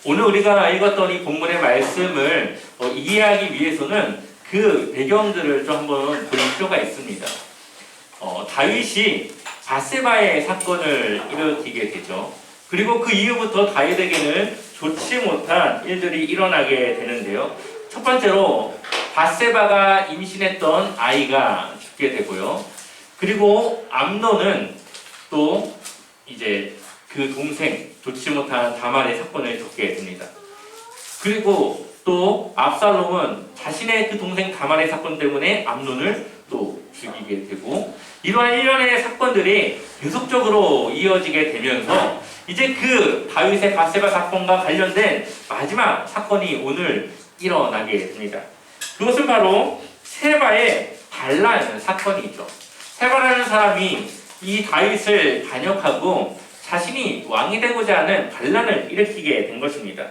오늘 우리가 읽었던 이 본문의 말씀을 이해하기 위해서는 그 배경들을 좀 한번 볼 필요가 있습니다. 다윗이 밧세바의 사건을 일으키게 되죠. 그리고 그 이후부터 다윗에게는 좋지 못한 일들이 일어나게 되는데요. 첫 번째로 밧세바가 임신했던 아이가 죽게 되고요. 그리고 암논은 또 이제 그 동생 좋지 못한 다말의 사건을 겪게 됩니다. 그리고 또 압살롬은 자신의 그 동생 다말의 사건 때문에 암논을 또 죽이게 되고, 이러한 일련의 사건들이 계속적으로 이어지게 되면서 이제 그 다윗의 밧세바 사건과 관련된 마지막 사건이 오늘 일어나게 됩니다. 그것은 바로 세바의 반란 사건이죠. 세바라는 사람이 이 다윗을 반역하고 자신이 왕이 되고자 하는 반란을 일으키게 된 것입니다.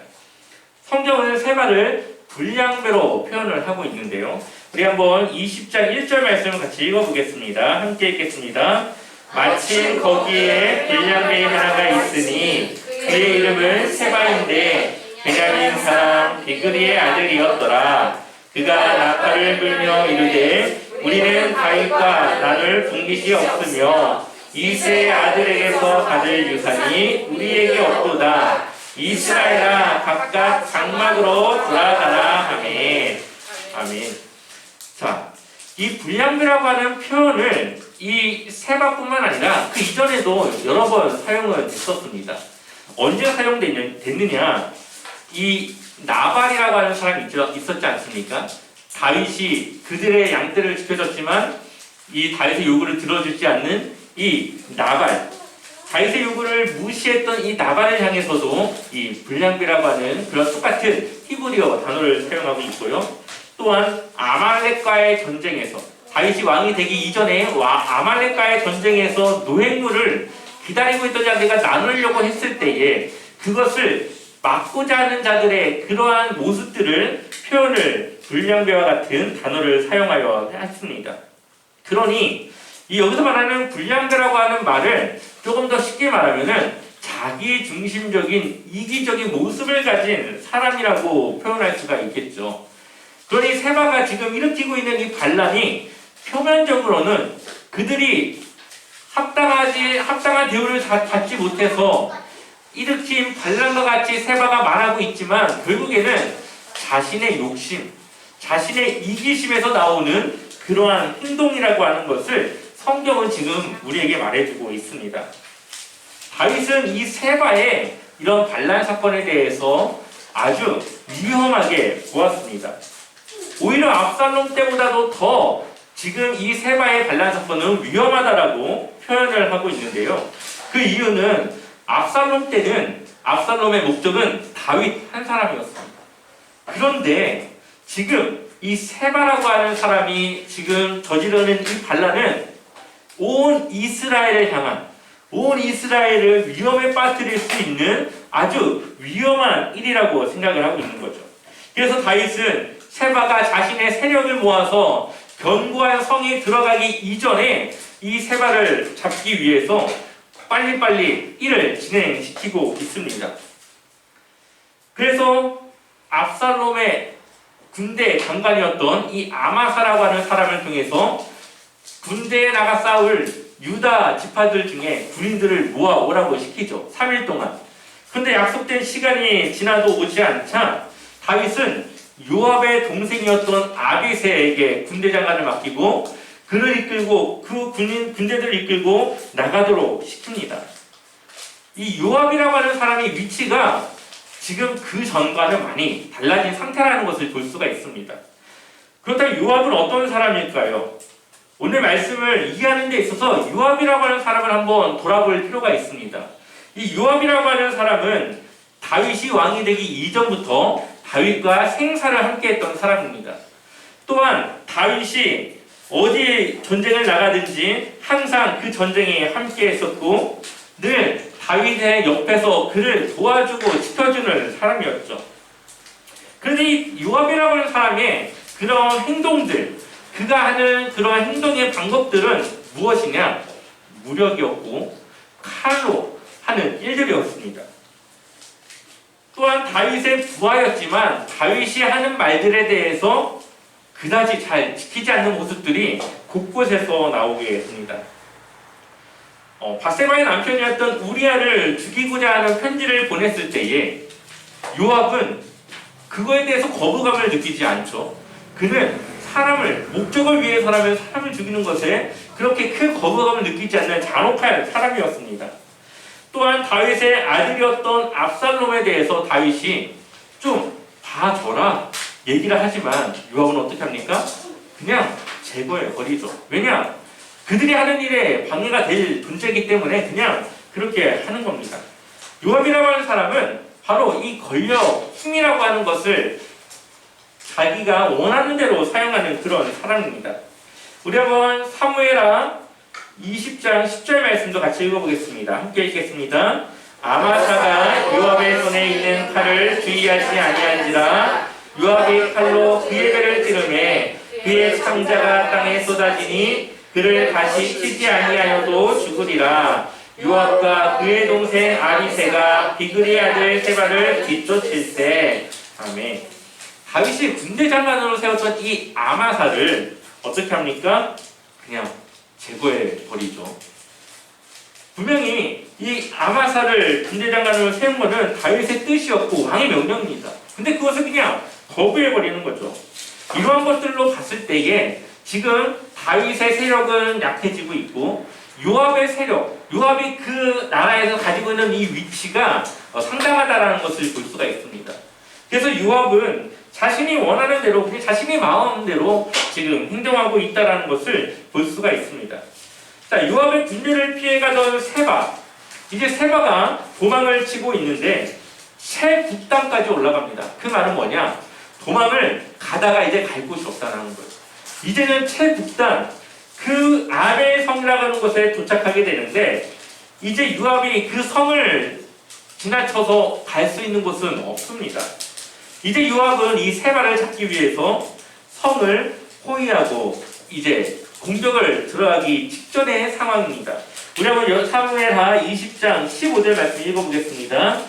성경은 세바를 불량배로 표현을 하고 있는데요. 우리 한번 20장 1절 말씀을 같이 읽어보겠습니다. 함께 읽겠습니다. 마침 거기에 불량배 하나가 있으니 그의 이름은 세바인데 베냐민 사람 비그리의 아들이었더라. 그가 나팔을 불며 이르되 우리는 다윗과 나눌 분깃이 없으며 이새의 아들에게서 받을 유산이 우리에게 없도다. 이스라엘아 각각 장막으로 돌아가라. 아멘. 아멘. 자, 이 불량배라고 하는 표현을 이 세바뿐만 아니라 그 이전에도 여러 번 사용을 했었습니다. 언제 사용됐느냐? 이 나발이라고 하는 사람이 있었지 않습니까? 다윗이 그들의 양떼를 지켜줬지만 이 다윗의 요구를 들어주지 않는 이 나발, 다윗의 요구를 무시했던 이 나발을 향해서도 이 불량배라고 하는 그런 똑같은 히브리어 단어를 사용하고 있고요. 또한 아말렉과의 전쟁에서 다윗이 왕이 되기 이전에 아말렉과의 전쟁에서 노획물을 기다리고 있던 자들과 나누려고 했을 때에 그것을 막고자 하는 자들의 그러한 모습들을 표현을 불량배와 같은 단어를 사용하여 했습니다. 그러니 여기서 말하는 불량배라고 하는 말을 조금 더 쉽게 말하면은 자기 중심적인 이기적인 모습을 가진 사람이라고 표현할 수가 있겠죠. 그러니 세바가 지금 일으키고 있는 이 반란이 표면적으로는 그들이 합당한 대우를 받지 못해서 일으킨 반란과 같이 세바가 말하고 있지만 결국에는 자신의 욕심, 자신의 이기심에서 나오는 그러한 행동이라고 하는 것을 성경은 지금 우리에게 말해주고 있습니다. 다윗은 이 세바의 이런 반란 사건에 대해서 아주 위험하게 보았습니다. 오히려 압살롬 때보다도 더 지금 이 세바의 반란 사건은 위험하다라고 표현을 하고 있는데요. 그 이유는 압살롬 때는 압살롬의 목적은 다윗 한 사람이었습니다. 그런데 지금 이 세바라고 하는 사람이 지금 저지르는 이 반란은 온 이스라엘을 향한, 온 이스라엘을 위험에 빠뜨릴 수 있는 아주 위험한 일이라고 생각을 하고 있는 거죠. 그래서 다윗은 세바가 자신의 세력을 모아서 견고한 성에 들어가기 이전에 이 세바를 잡기 위해서 빨리빨리 일을 진행시키고 있습니다. 그래서 압살롬의 군대 장관이었던 이 아마사라고 하는 사람을 통해서 군대에 나가 싸울 유다 지파들 중에 군인들을 모아오라고 시키죠. 3일 동안. 근데 약속된 시간이 지나도 오지 않자 다윗은 요압의 동생이었던 아비새에게 군대 장관을 맡기고 그를 이끌고 그 군대들을 이끌고 나가도록 시킵니다. 이 요압이라고 하는 사람의 위치가 지금 그 전과는 많이 달라진 상태라는 것을 볼 수가 있습니다. 그렇다면 요압은 어떤 사람일까요? 오늘 말씀을 이해하는 데 있어서 요압이라고 하는 사람을 한번 돌아볼 필요가 있습니다. 이 요압이라고 하는 사람은 다윗이 왕이 되기 이전부터 다윗과 생사를 함께했던 사람입니다. 또한 다윗이 어디 전쟁을 나가든지 항상 그 전쟁에 함께했었고 늘 다윗의 옆에서 그를 도와주고 지켜주는 사람이었죠. 그런데 이 요압이라고 하는 사람의 그런 행동들, 그가 하는 그러한 행동의 방법들은 무엇이냐? 무력이었고 칼로 하는 일들이었습니다. 또한 다윗의 부하였지만 다윗이 하는 말들에 대해서 그다지 잘 지키지 않는 모습들이 곳곳에서 나오게 됩니다. 바세바의 남편이었던 우리아를 죽이고자 하는 편지를 보냈을 때에 요압은 그거에 대해서 거부감을 느끼지 않죠. 그는 목적을 위해서라면 사람을 죽이는 것에 그렇게 큰 거부감을 느끼지 않는 잔혹한 사람이었습니다. 또한 다윗의 아들이었던 압살롬에 대해서 다윗이 좀 봐줘라 얘기를 하지만 요압은 어떻게 합니까? 그냥 제거해버리죠. 왜냐? 그들이 하는 일에 방해가 될 존재이기 때문에 그냥 그렇게 하는 겁니다. 요압이라고 하는 사람은 바로 이 권력, 힘이라고 하는 것을 자기가 원하는 대로 사용하는 그런 사람입니다. 우리 한번 사무엘하 20장 10절 말씀도 같이 읽어보겠습니다. 함께 읽겠습니다. 아마사가 요압의 손에 있는 칼을 주의하지 아니한지라 요압이 칼로 그의 배를 찌르매 그의 창자가 땅에 쏟아지니 그를 다시 치지 아니하여도 죽으리라. 요압과 그의 동생 아비새가 비그리 아들 세바를 뒤쫓을세. 아멘. 다윗이 군대 장관으로 세웠던 이 아마사를 어떻게 합니까? 그냥 제거해 버리죠. 분명히 이 아마사를 군대 장관으로 세운 것은 다윗의 뜻이었고 왕의 명령입니다. 근데 그것을 그냥 거부해 버리는 거죠. 이러한 것들로 봤을 때에 지금 다윗의 세력은 약해지고 있고 요압의 세력, 요압이 그 나라에서 가지고 있는 이 위치가 상당하다라는 것을 볼 수가 있습니다. 그래서 요압은 자신이 원하는 대로, 그냥 자신의 마음대로 지금 행동하고 있다는 것을 볼 수가 있습니다. 자, 요압의 군대를 피해가던 세바, 이제 세바가 도망을 치고 있는데 최북단까지 올라갑니다. 그 말은 뭐냐? 도망을 가다가 이제 갈 곳이 없다는 거예요. 이제는 최북단, 그 아벨 성이라고 하는 곳에 도착하게 되는데 이제 요압이 그 성을 지나쳐서 갈 수 있는 곳은 없습니다. 이제 요압은 이 세바를 잡기 위해서 성을 포위하고 이제 공격을 들어가기 직전의 상황입니다. 우리 한번 사무엘하 20장 15절 말씀 읽어보겠습니다.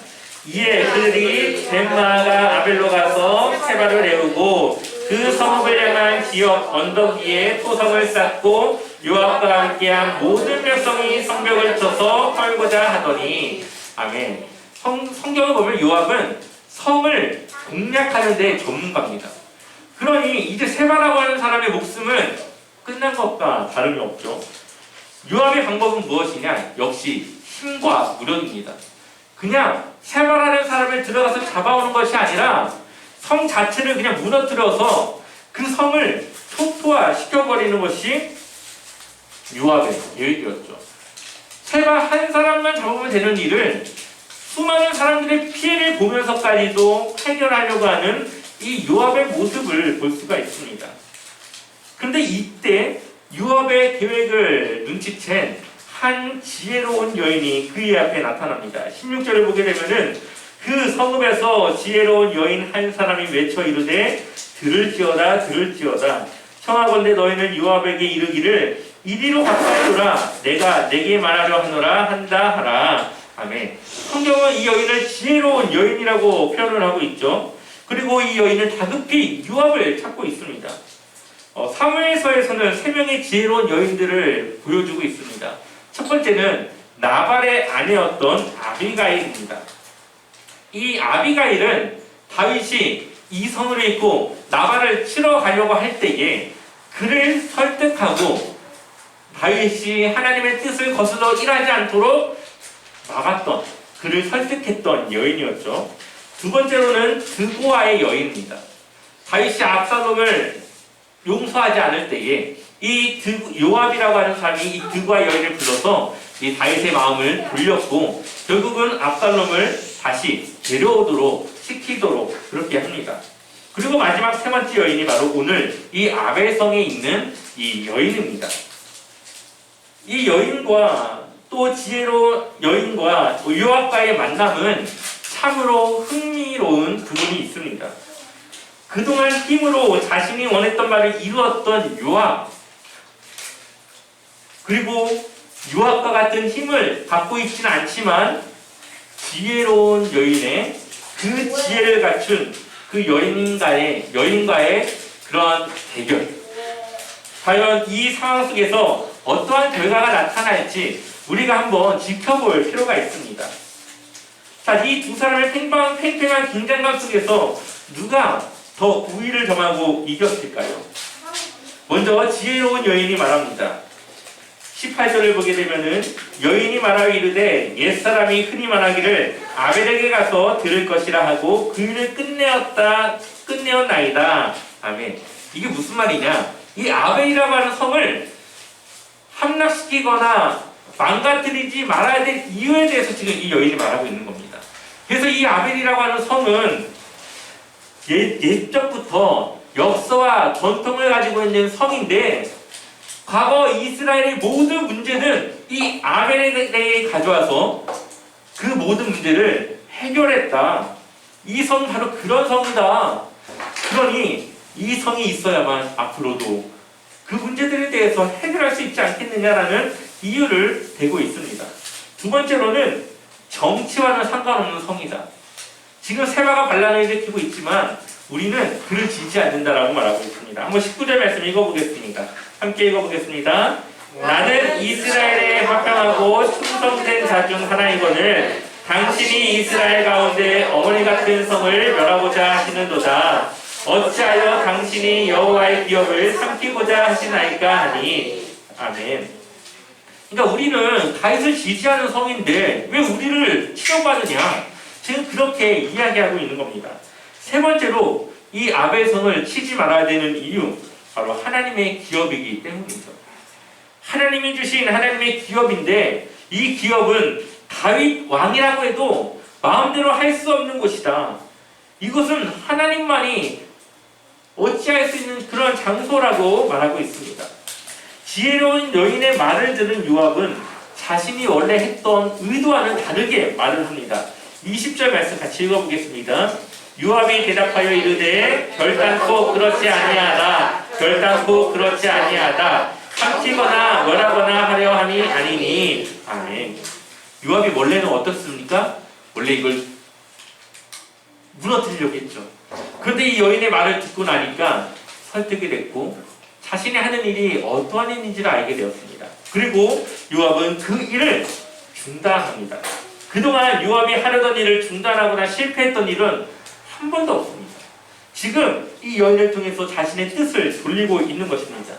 이에 그들이 벳마가 아벨로 가서 세바를 내우고 그 성읍을 향한 지역 언덕 위에 토성을 쌓고 요압과 함께한 모든 백성이 성벽을 쳐서 헐고자 하더니 아멘. 성경을 보면 요압은 성을 공략하는 데 전문가입니다. 그러니 이제 세바라고 하는 사람의 목숨은 끝난 것과 다름이 없죠. 요압의 방법은 무엇이냐? 역시 힘과 무력입니다. 그냥 세바라는 사람을 들어가서 잡아오는 것이 아니라 성 자체를 그냥 무너뜨려서 그 성을 초토화시켜버리는 것이 요압의 계획이었죠. 세바 한 사람만 잡으면 되는 일을 수많은 사람들의 피해를 보면서까지도 해결하려고 하는 이 요압의 모습을 볼 수가 있습니다. 그런데 이때 요압의 계획을 눈치챈 한 지혜로운 여인이 그의 앞에 나타납니다. 16절을 보게 되면은 그 성읍에서 지혜로운 여인 한 사람이 외쳐 이르되 들을지어다 들을지어다 청하건대 너희는 요압에게 이르기를 이리로 가까이 오라 내가 내게 말하려 하노라 한다 하라. 아멘. 성경은 이 여인을 지혜로운 여인이라고 표현을 하고 있죠. 그리고 이 여인은 다급히 요압을 찾고 있습니다. 사무엘서에서는 3명의 지혜로운 여인들을 보여주고 있습니다. 첫 번째는 나발의 아내였던 아비가일입니다. 이 아비가일은 다윗이 이 성을 잃고 나발을 치러 가려고 할 때에 그를 설득하고 다윗이 하나님의 뜻을 거슬러 일하지 않도록 막았던, 그를 설득했던 여인이었죠. 두 번째로는 드보아의 여인입니다. 다윗이 압살롬을 용서하지 않을 때에 이 요압이라고 하는 사람이 이 드보아 여인을 불러서 이 다윗의 마음을 돌렸고 결국은 압살롬을 다시 데려오도록 시키도록 그렇게 합니다. 그리고 마지막 세 번째 여인이 바로 오늘 이 아벨성에 있는 이 여인입니다. 이 여인과 또 지혜로운 여인과 요압과의 만남은 참으로 흥미로운 부분이 있습니다. 그동안 힘으로 자신이 원했던 바를 이루었던 요압, 그리고 요압과 같은 힘을 갖고 있지는 않지만 지혜로운 여인의 그 지혜를 갖춘 그 여인과의 그런 대결. 과연 이 상황 속에서 어떠한 결과가 나타날지 우리가 한번 지켜볼 필요가 있습니다. 자, 이 두 사람의 팽팽한 긴장감 속에서 누가 더 우위를 점하고 이겼을까요? 먼저 지혜로운 여인이 말합니다. 18절을 보게 되면은 여인이 말하여 이르되 옛사람이 흔히 말하기를 아벨에게 가서 들을 것이라 하고 그 일을 끝내었나이다. 아멘. 이게 무슨 말이냐? 이 아벨이라고 하는 성을 함락시키거나 망가뜨리지 말아야 될 이유에 대해서 지금 이 여인이 말하고 있는 겁니다. 그래서 이 아벨이라고 하는 성은 옛적부터 역사와 전통을 가지고 있는 성인데 과거 이스라엘의 모든 문제는 이 아벨에게 가져와서 그 모든 문제를 해결했다. 이 성은 바로 그런 성이다. 그러니 이 성이 있어야만 앞으로도 그 문제들에 대해서 해결할 수 있지 않겠느냐라는 이유를 대고 있습니다. 두 번째로는 정치와는 상관없는 성이다. 지금 세바가 반란을 일으키고 있지만 우리는 그를 지지 않는다라고 말하고 있습니다. 한번 19절 말씀 읽어보겠습니다. 함께 읽어보겠습니다. 나는 이스라엘에 합당하고 충성된 자 중 하나이거늘 당신이 이스라엘 가운데 어머니 같은 성을 멸하고자 하시는도다. 어찌하여 당신이 여호와의 기업을 삼키고자 하시나이까 하니. 아멘. 그러니까 우리는 다윗을 지지하는 성인데 왜 우리를 치료받느냐? 지금 그렇게 이야기하고 있는 겁니다. 세 번째로 이 아벨성을 치지 말아야 되는 이유, 바로 하나님의 기업이기 때문이죠. 하나님이 주신 하나님의 기업인데 이 기업은 다윗 왕이라고 해도 마음대로 할 수 없는 곳이다. 이것은 하나님만이 어찌할 수 있는 그런 장소라고 말하고 있습니다. 지혜로운 여인의 말을 들은 요압은 자신이 원래 했던 의도와는 다르게 말을 합니다. 20절 말씀 같이 읽어보겠습니다. 요압이 대답하여 이르되 결단코 그렇지 아니하다. 결단코 그렇지 아니하다. 삼키거나 멸하거나 하려 함이 아니니. 아멘. 요압이 원래는 어떻습니까? 원래 이걸 무너뜨리려고 했죠. 그런데 이 여인의 말을 듣고 나니까 설득이 됐고 자신이 하는 일이 어떠한 일인지를 알게 되었습니다. 그리고 요압은 그 일을 중단합니다. 그동안 요압이 하려던 일을 중단하거나 실패했던 일은 한 번도 없습니다. 지금 이 여인을 통해서 자신의 뜻을 돌리고 있는 것입니다.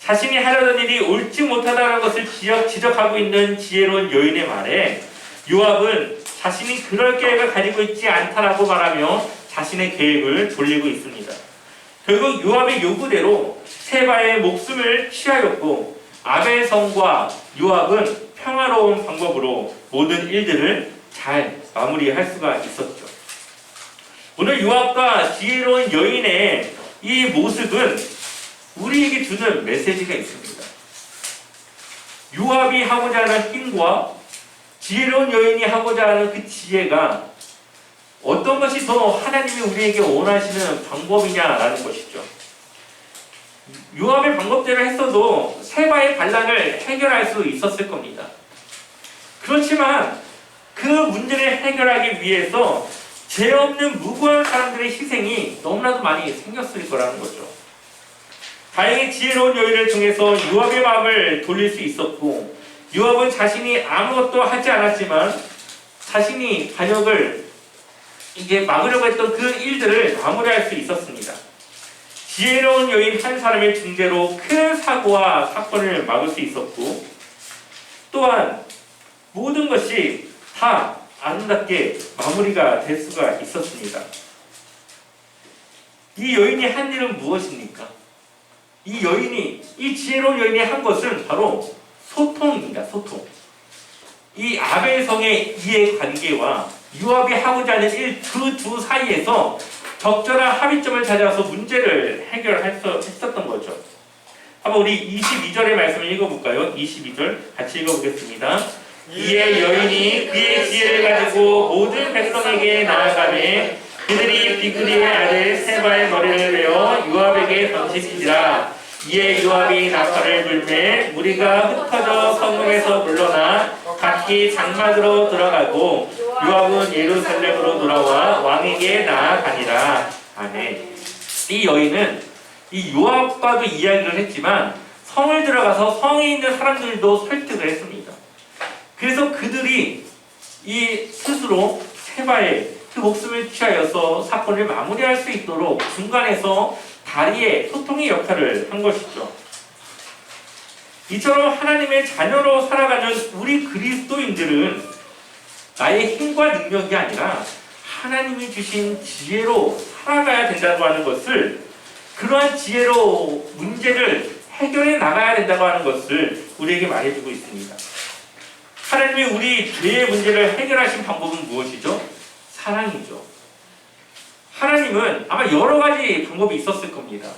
자신이 하려던 일이 옳지 못하다는 것을 지적하고 있는 지혜로운 여인의 말에 요압은 자신이 그럴 계획을 가지고 있지 않다라고 말하며 자신의 계획을 돌리고 있습니다. 결국 요압의 요구대로 세바의 목숨을 취하였고 아벨성과 요압은 평화로운 방법으로 모든 일들을 잘 마무리할 수가 있었죠. 오늘 요압과 지혜로운 여인의 이 모습은 우리에게 주는 메시지가 있습니다. 요압이 하고자 하는 힘과 지혜로운 여인이 하고자 하는 그 지혜가 어떤 것이 더 하나님이 우리에게 원하시는 방법이냐라는 것이죠. 요압의 방법대로 했어도 세바의 반란을 해결할 수 있었을 겁니다. 그렇지만 그 문제를 해결하기 위해서 죄 없는 무고한 사람들의 희생이 너무나도 많이 생겼을 거라는 거죠. 다행히 지혜로운 여인을 통해서 요압의 마음을 돌릴 수 있었고 요압은 자신이 아무것도 하지 않았지만 자신이 반역을 이제 막으려고 했던 그 일들을 마무리할 수 있었습니다. 지혜로운 여인 한 사람의 중재로 큰 사고와 사건을 막을 수 있었고 또한 모든 것이 다 아름답게 마무리가 될 수가 있었습니다. 이 여인이 한 일은 무엇입니까? 이 지혜로운 여인이 한 것은 바로 소통입니다. 소통. 이 아벨성의 이해관계와 요압이 하고자 하는 일 그 두 사이에서 적절한 합의점을 찾아서 문제를 해결했었던 거죠. 한번 우리 22절의 말씀을 읽어볼까요? 22절 같이 읽어보겠습니다. 이에 여인이 그의 지혜를 가지고 모든 백성에게 나아가매 그들이 비그리의 아들 세바의 머리를 베어 요압에게 던지시니라. 이에 요압이 나팔을 불매 무리가 흩어져 성읍에서 물러나 각기 장막으로 들어가고 요압은 예루살렘으로 돌아와 왕에게 나아가니라. 아멘. 이 여인은 이 요압과도 이야기를 했지만 성을 들어가서 성에 있는 사람들도 설득을 했습니다. 그래서 그들이 이 스스로 세바의 그 목숨을 취하여서 사건을 마무리할 수 있도록 중간에서 다리의 소통의 역할을 한 것이죠. 이처럼 하나님의 자녀로 살아가는 우리 그리스도인들은 나의 힘과 능력이 아니라 하나님이 주신 지혜로 살아가야 된다고 하는 것을, 그러한 지혜로 문제를 해결해 나가야 된다고 하는 것을 우리에게 말해주고 있습니다. 하나님이 우리 죄의 문제를 해결하신 방법은 무엇이죠? 사랑이죠. 하나님은 아마 여러 가지 방법이 있었을 겁니다.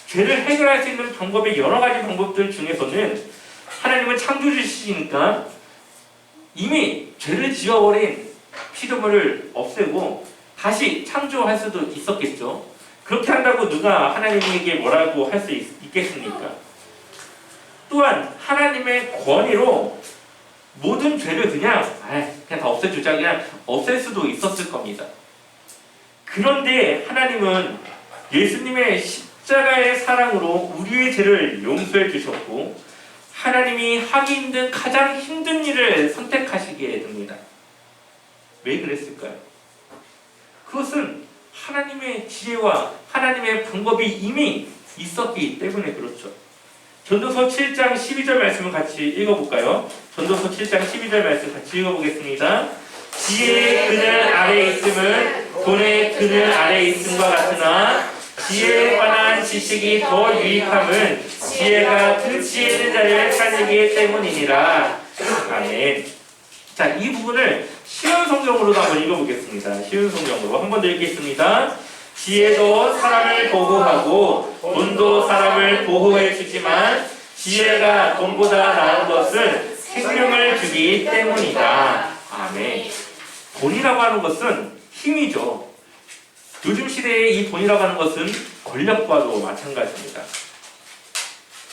죄를 해결할 수 있는 방법의 여러 가지 방법들 중에서는 하나님은 창조주시니까 이미 죄를 지어버린 피조물을 없애고 다시 창조할 수도 있었겠죠. 그렇게 한다고 누가 하나님에게 뭐라고 할 수 있겠습니까? 또한 하나님의 권위로 모든 죄를 그냥 다 없애주자, 그냥 없앨 수도 있었을 겁니다. 그런데 하나님은 예수님의 십자가의 사랑으로 우리의 죄를 용서해 주셨고 하나님이 하기 힘든 가장 힘든 일을 선택하시게 됩니다. 왜 그랬을까요? 그것은 하나님의 지혜와 하나님의 방법이 이미 있었기 때문에 그렇죠. 전도서 7장 12절 말씀을 같이 읽어볼까요? 전도서 7장 12절 말씀 같이 읽어보겠습니다. 지혜의 그늘 아래에 있음은 돈의 그늘 아래에 있음과 같으나 지혜에 관한 지식이 더 유익함은 지혜가 그 지혜 있는 자를 살리기 때문이니라. 아멘. 자, 이 부분을 쉬운 성경으로도 한번 읽어보겠습니다. 쉬운 성경으로 한 번 더 읽겠습니다. 지혜도 사람을 보호하고 돈도 사람을 보호해 주지만 지혜가 돈보다 나은 것은 생명을 주기 때문이다. 아멘. 돈이라고 하는 것은 힘이죠. 요즘 시대에 이 돈이라고 하는 것은 권력과도 마찬가지입니다.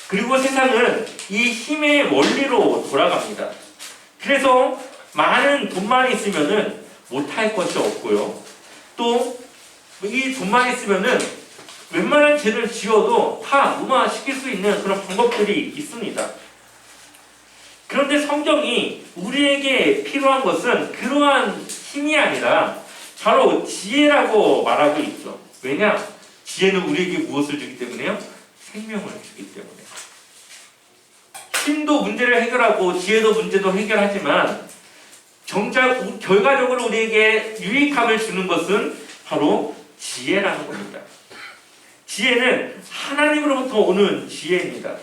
그리고 세상은 이 힘의 원리로 돌아갑니다. 그래서 많은 돈만 있으면은 못할 것이 없고요. 또 이 돈만 있으면은 웬만한 죄를 지어도 다 무마시킬 수 있는 그런 방법들이 있습니다. 그런데 성경이 우리에게 필요한 것은 그러한 힘이 아니라 바로 지혜라고 말하고 있죠. 왜냐? 지혜는 우리에게 무엇을 주기 때문에요? 생명을 주기 때문에. 힘도 문제를 해결하고 지혜도 문제도 해결하지만 정작 결과적으로 우리에게 유익함을 주는 것은 바로 지혜라는 겁니다. 지혜는 하나님으로부터 오는 지혜입니다.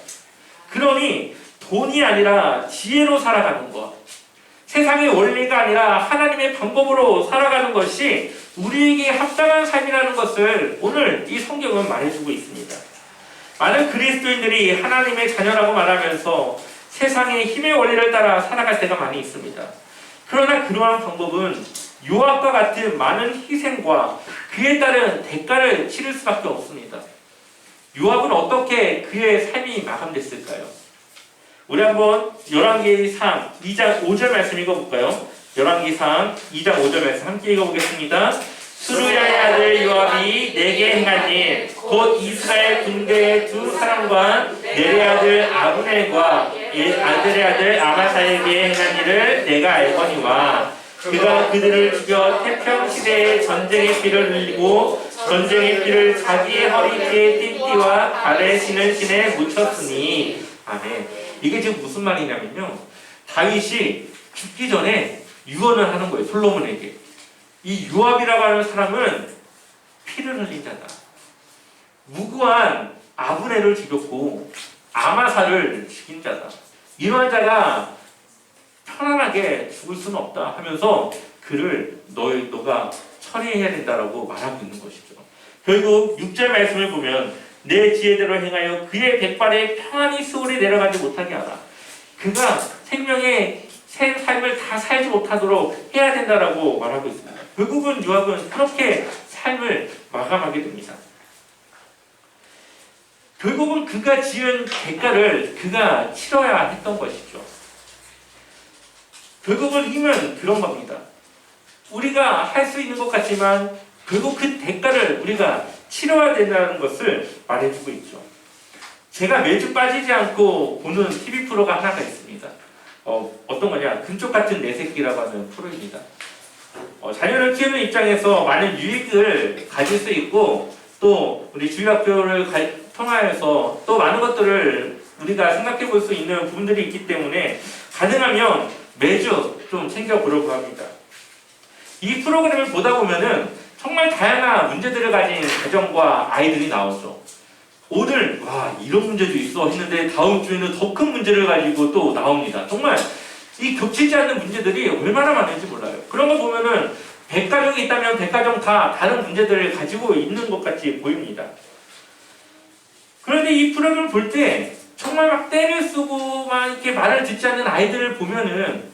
그러니 돈이 아니라 지혜로 살아가는 것, 세상의 원리가 아니라 하나님의 방법으로 살아가는 것이 우리에게 합당한 삶이라는 것을 오늘 이 성경은 말해주고 있습니다. 많은 그리스도인들이 하나님의 자녀라고 말하면서 세상의 힘의 원리를 따라 살아갈 때가 많이 있습니다. 그러나 그러한 방법은 요압과 같은 많은 희생과 그에 따른 대가를 치를 수밖에 없습니다. 요압은 어떻게 그의 삶이 마감됐을까요? 우리 한번 열왕기상 2장 5절 말씀 읽어볼까요? 열왕기상 2장 5절 말씀 함께 읽어보겠습니다. 수루야의 아들 요압이 내게 행한 일, 곧 이스라엘 군대의 두 사람과 내레 아들 아브넬과 아들의 아들 아마사에게 행한 일을 내가 알거니와 그가 그들을 죽여 태평시대에 전쟁의 피를 흘리고 전쟁의 피를 자기의 허리띠에 띠띠와 발에 신은 신에 묻혔으니. 아멘. 이게 지금 무슨 말이냐면요, 다윗이 죽기 전에 유언을 하는 거예요. 솔로몬에게. 이 요압이라고 하는 사람은 피를 흘린 자다. 무고한 아브넬을 죽였고 아마사를 죽인 자다. 이러한 자가 편안하게 죽을 수는 없다 하면서 그를 너가 처리해야 된다라고 말하고 있는 것이죠. 결국 6절 말씀을 보면 내 지혜대로 행하여 그의 백발에 평안히 수월에 내려가지 못하게 하라. 그가 생명의 새 삶을 다 살지 못하도록 해야 된다라고 말하고 있습니다. 결국은 요압은 그렇게 삶을 마감하게 됩니다. 결국은 그가 지은 대가를 그가 치러야 했던 것이죠. 결국은 힘은 그런 겁니다. 우리가 할 수 있는 것 같지만 결국 그 대가를 우리가 치러야 된다는 것을 말해주고 있죠. 제가 매주 빠지지 않고 보는 TV 프로가 하나가 있습니다. 어떤 거냐? 금쪽 같은 내 새끼라고 하는 프로입니다. 자녀를 키우는 입장에서 많은 유익을 가질 수 있고 또 우리 주일학교를 통하여서 또 많은 것들을 우리가 생각해 볼 수 있는 부분들이 있기 때문에 가능하면 매주 좀 챙겨보려고 합니다. 이 프로그램을 보다 보면은 정말 다양한 문제들을 가진 가정과 아이들이 나오죠. 오늘 와 이런 문제도 있어 했는데 다음 주에는 더 큰 문제를 가지고 또 나옵니다. 정말 이 겹치지 않는 문제들이 얼마나 많은지 몰라요. 그런 거 보면은 100가정이 있다면 100가정 다 다른 문제들을 가지고 있는 것 같이 보입니다. 그런데 이 프로그램을 볼 때 정말 막 때를 쓰고 막 이렇게 말을 듣지 않는 아이들을 보면은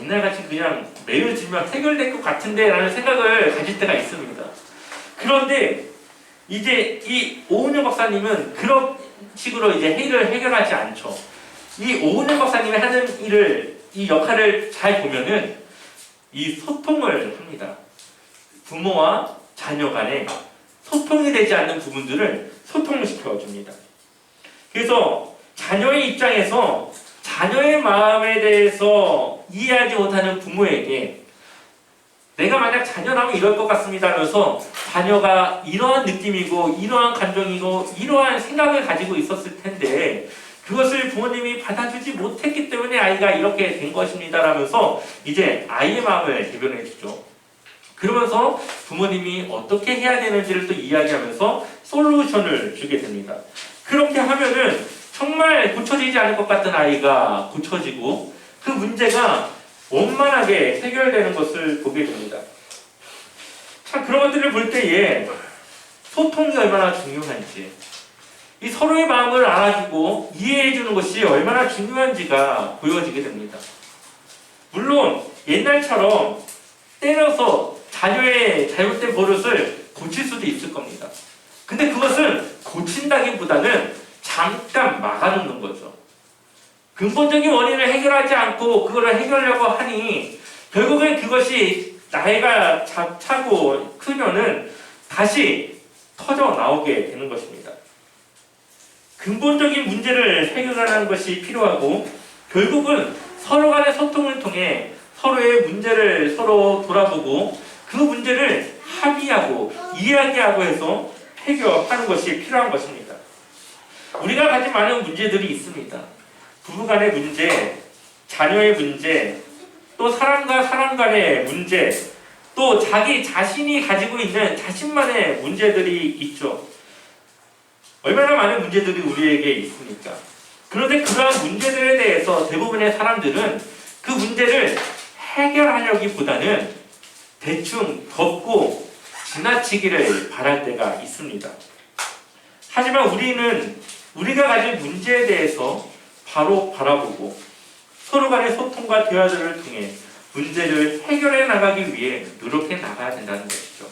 옛날같이 그냥 매일 지면 해결될 것 같은데 라는 생각을 가질 때가 있습니다. 그런데 이제 이 오은영 박사님은 그런 식으로 이제 일을 해결하지 않죠. 이 오은영 박사님이 하는 일을, 이 역할을 잘 보면은 이 소통을 합니다. 부모와 자녀 간에 소통이 되지 않는 부분들을 소통을 시켜줍니다. 그래서 자녀의 입장에서 자녀의 마음에 대해서 이해하지 못하는 부모에게 내가 만약 자녀라면 이럴 것 같습니다 하면서 자녀가 이러한 느낌이고 이러한 감정이고 이러한 생각을 가지고 있었을 텐데 그것을 부모님이 받아주지 못했기 때문에 아이가 이렇게 된 것입니다 라면서 이제 아이의 마음을 대변해 주죠. 그러면서 부모님이 어떻게 해야 되는지를 또 이야기하면서 솔루션을 주게 됩니다. 그렇게 하면은 정말 고쳐지지 않을 것 같은 아이가 고쳐지고 그 문제가 원만하게 해결되는 것을 보게 됩니다. 참 그런 것들을 볼 때에 소통이 얼마나 중요한지, 이 서로의 마음을 알아주고 이해해주는 것이 얼마나 중요한지가 보여지게 됩니다. 물론 옛날처럼 때려서 자녀의 잘못된 버릇을 고칠 수도 있을 겁니다. 근데 그것은 고친다기보다는 잠깐 막아놓는 거죠. 근본적인 원인을 해결하지 않고 그거를 해결하려고 하니 결국엔 그것이 나이가 차고 크면은 다시 터져 나오게 되는 것입니다. 근본적인 문제를 해결하는 것이 필요하고 결국은 서로 간의 소통을 통해 서로의 문제를 서로 돌아보고 그 문제를 합의하고 이야기하고 해서 해결하는 것이 필요한 것입니다. 우리가 가진 많은 문제들이 있습니다. 부부간의 문제, 자녀의 문제, 또 사람과 사람 간의 문제, 또 자기 자신이 가지고 있는 자신만의 문제들이 있죠. 얼마나 많은 문제들이 우리에게 있습니까? 그런데 그러한 문제들에 대해서 대부분의 사람들은 그 문제를 해결하려기보다는 대충 덮고 지나치기를 바랄 때가 있습니다. 하지만 우리는 우리가 가진 문제에 대해서 바로 바라보고 서로 간의 소통과 대화들을 통해 문제를 해결해 나가기 위해 노력해 나가야 된다는 것이죠.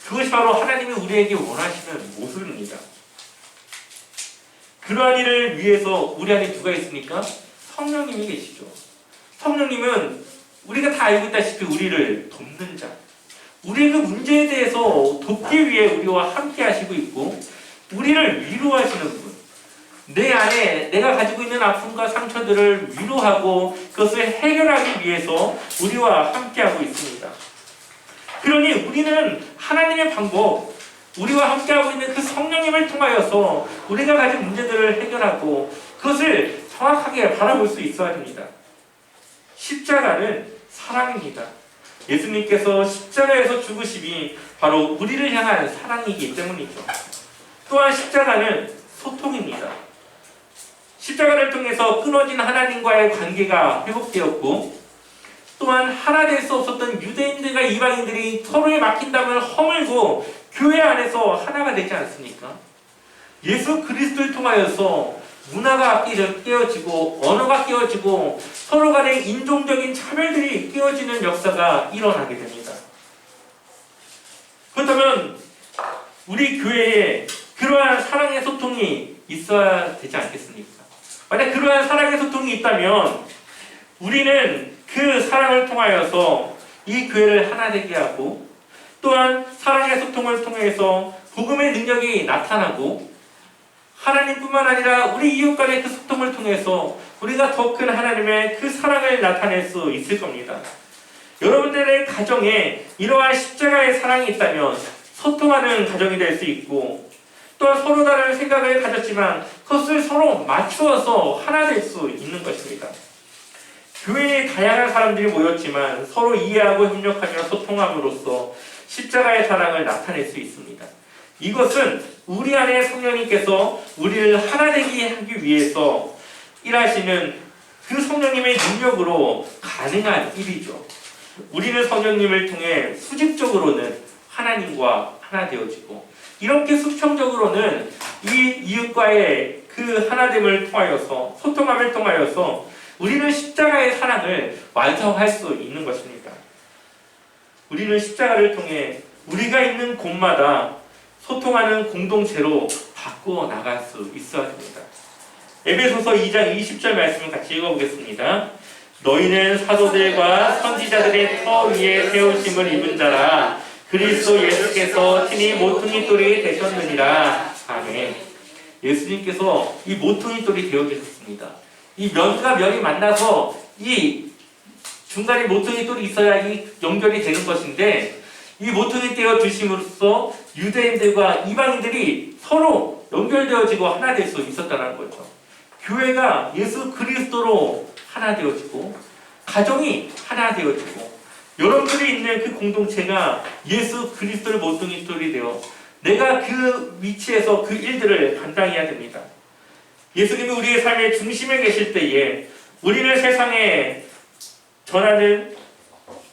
그것이 바로 하나님이 우리에게 원하시는 모습입니다. 그러한 일을 위해서 우리 안에 누가 있습니까? 성령님이 계시죠. 성령님은 우리가 다 알고 있다시피 우리를 돕는 자, 우리의 그 문제에 대해서 돕기 위해 우리와 함께 하시고 있고 우리를 위로하시는 분, 내 안에 내가 가지고 있는 아픔과 상처들을 위로하고 그것을 해결하기 위해서 우리와 함께하고 있습니다. 그러니 우리는 하나님의 방법, 우리와 함께하고 있는 그 성령님을 통하여서 우리가 가진 문제들을 해결하고 그것을 정확하게 바라볼 수 있어야 합니다. 십자가는 사랑입니다. 예수님께서 십자가에서 죽으심이 바로 우리를 향한 사랑이기 때문이죠. 또한 십자가는 소통입니다. 십자가를 통해서 끊어진 하나님과의 관계가 회복되었고 또한 하나 될 수 없었던 유대인들과 이방인들이 서로의 막힌 담을 허물고 교회 안에서 하나가 되지 않습니까? 예수 그리스도를 통하여서 문화가 깨어지고 언어가 깨어지고 서로 간의 인종적인 차별들이 깨어지는 역사가 일어나게 됩니다. 그렇다면 우리 교회에 그러한 사랑의 소통이 있어야 되지 않겠습니까? 만약 그러한 사랑의 소통이 있다면 우리는 그 사랑을 통하여서 이 교회를 하나 되게 하고, 또한 사랑의 소통을 통해서 복음의 능력이 나타나고, 하나님뿐만 아니라 우리 이웃 간의 그 소통을 통해서 우리가 더 큰 하나님의 그 사랑을 나타낼 수 있을 겁니다. 여러분들의 가정에 이러한 십자가의 사랑이 있다면 소통하는 가정이 될 수 있고, 또한 서로 다른 생각을 가졌지만 그것을 서로 맞추어서 하나 될 수 있는 것입니다. 교회에 다양한 사람들이 모였지만 서로 이해하고 협력하며 소통함으로써 십자가의 사랑을 나타낼 수 있습니다. 이것은 우리 안에 성령님께서 우리를 하나 되게 하기 위해서 일하시는 그 성령님의 능력으로 가능한 일이죠. 우리는 성령님을 통해 수직적으로는 하나님과 하나 되어지고, 이렇게 수평적으로는 이 이웃과의 그 하나됨을 통하여서, 소통함을 통하여서 우리는 십자가의 사랑을 완성할 수 있는 것입니다. 우리는 십자가를 통해 우리가 있는 곳마다 소통하는 공동체로 바꾸어 나갈 수 있어야 됩니다. 에베소서 2장 20절 말씀을 같이 읽어보겠습니다. 너희는 사도들과 선지자들의 터 위에 세우심을 입은 자라. 그리스도 예수께서 친히 모퉁이 돌이 되셨느니라. 아멘. 예수님께서 이 모퉁이 돌이 되어 주셨습니다. 이 면과 면이 만나서 이 중간에 모퉁이 돌이 있어야 이 연결이 되는 것인데, 이 모퉁이 되어 주심으로써 유대인들과 이방인들이 서로 연결되어지고 하나 될 수 있었다는 거죠. 교회가 예수 그리스도로 하나 되어지고, 가정이 하나 되어지고, 여러분들이 있는 그 공동체가 예수 그리스도의 모퉁이 돌이 되어 내가 그 위치에서 그 일들을 감당해야 됩니다. 예수님이 우리의 삶의 중심에 계실 때에 우리를 세상에 전하는,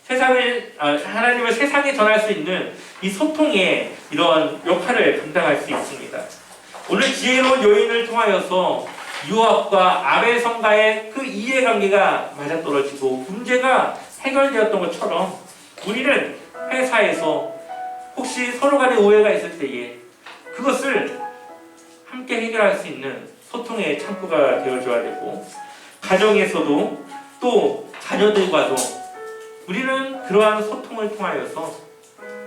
하나님을 세상에 전할 수 있는 이 소통의 이러한 역할을 감당할 수 있습니다. 오늘 지혜로운 여인을 통하여서 유압과 아벨성가의 그 이해관계가 맞아떨어지고 문제가 해결되었던 것처럼, 우리는 회사에서 혹시 서로 간에 오해가 있을 때에 그것을 함께 해결할 수 있는 소통의 창구가 되어줘야 되고, 가정에서도 또 자녀들과도 우리는 그러한 소통을 통하여서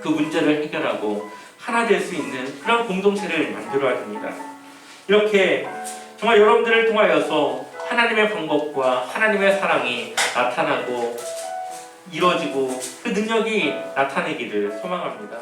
그 문제를 해결하고 하나 될 수 있는 그런 공동체를 만들어야 됩니다. 이렇게 정말 여러분들을 통하여서 하나님의 방법과 하나님의 사랑이 나타나고 이루어지고 그 능력이 나타내기를 소망합니다.